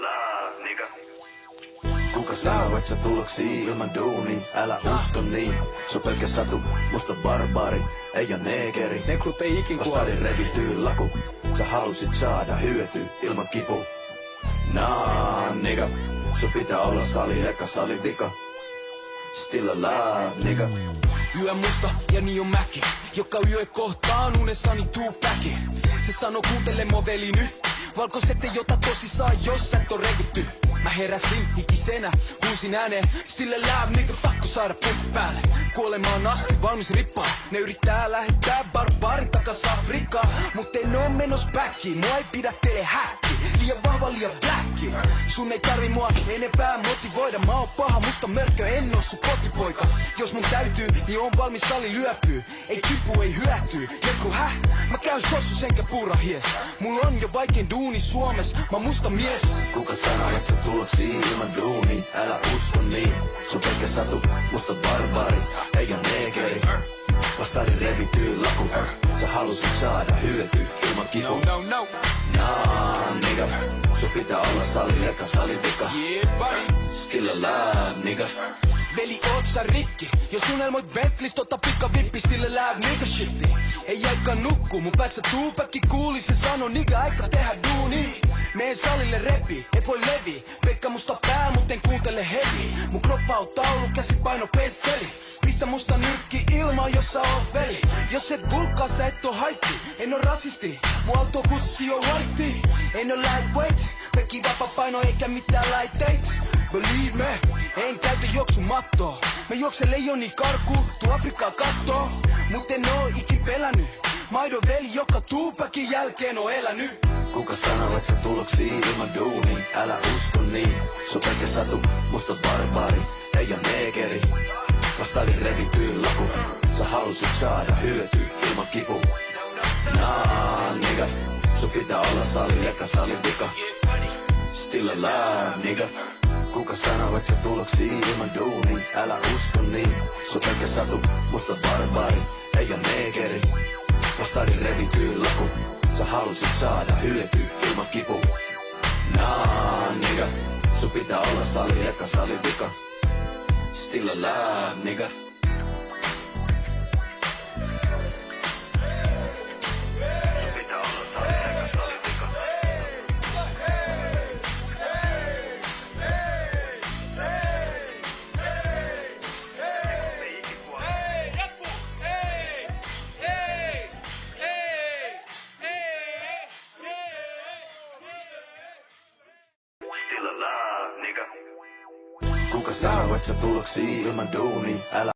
alive, nigga. Kuka sanoo, et sä tuloksii ilman duuni? Älä usko niin, se on pelkä satu, musta barbaari, ei oo neekeri. Nekrut ei ikin kuole. Vastari revityy laku, sä halusit saada hyötyä ilman kipu. Nah, nigga, sun pitää olla sali eka sali vika. Still alive, nigga. Yö musta ja niin on mäki, joka yö kohtaan unessani Tupaci. Se sanoo kuuntele mua veli nyt, valkoiset ei ota tosissaan jos sä et oo revitty. Mä heräsin hikisenä, huusin ääneen, still alive nigga, pakko saada pumppi päälle. Kuolemaan asti valmis rippaa, ne yrittää lähettää barbaarin takas Afrikkaan. Mut en oo menos backiin, mua ei pidä tee häkki, liian vahva liian bläkki. Sun ei tarvi mua enempää motivoida, mä oon paha musta mörkö, en oo sun kotipoika. Jos mun täytyy, niin on valmis sali lyöpyy, ei kipu ei hyötyy. Nekru häh? Mä käyn sossus enkä purra hies, mulla on jo vaikein duuni Suomes, mä musta mies. Kuka sanoo, et sä tuloksii ilman duuni? Älä usko niin, se on pelkä satu, musta barbaari, ei oo neekeri. Vastari revityy laku, sä halusit saada hyötyä ilman kipu. No. Nah, nigga, sun pitää olla sali eka sali vika. Yeah, buddy. Still alive, nigga. Veli, oot sä rikki? Jos unelmoit Bentley's, tota pikavippi, still alive, nigga shitti. Ei aika nukkuu, mun päässä Tupaci kuuli, se sano, nigga, aika tehdä duuni. Meen salille repi, et voi levi. Pekka musta pääl, mut en kuuntele hevi. Mun kroppa on taulu, käsi paino penseli. Pistä musta nyrkki ilmaan, jos sä oot veli. Jos et vulkkaa, sä et oo haippi. En oo rasisti, mun autokuski on whitey. En oo lightweight, pekki vapa paino eikä mitään laitteet. Believe me, en käytä juoksumattoa. Mä juoksen leijoni karkuun, tuu Afrikkaa kattoo. Mut en oo ikin pelännyt. Maidon veli, joka Tupacin jälkeen on elänyt. Kuka sanoo, et sä tuloksii ilman duuni? Älä usko niin, se on pelkä satu, musta barbaari, ei oo neekeri. Vastari revityy laku, sä halusit saada hyötyä ilman kipu. Nah, nigga, sun pitää olla sali eka sali vika. Still alive, nigga. Kuka sanoo, et sä tuloksii ilman duuni? Älä usko niin, se on pelkä satu, musta barbaari, ei oo neekeri. Vastari revityy laku, sä halusit saada hyötyä ilman kipu. Nah, nigga, sun pitää olla sali eka sali vika. Still alive, nigga. Still alive, nigga. Kuka sanoo, et sä tuloksii ilman duuni? Älä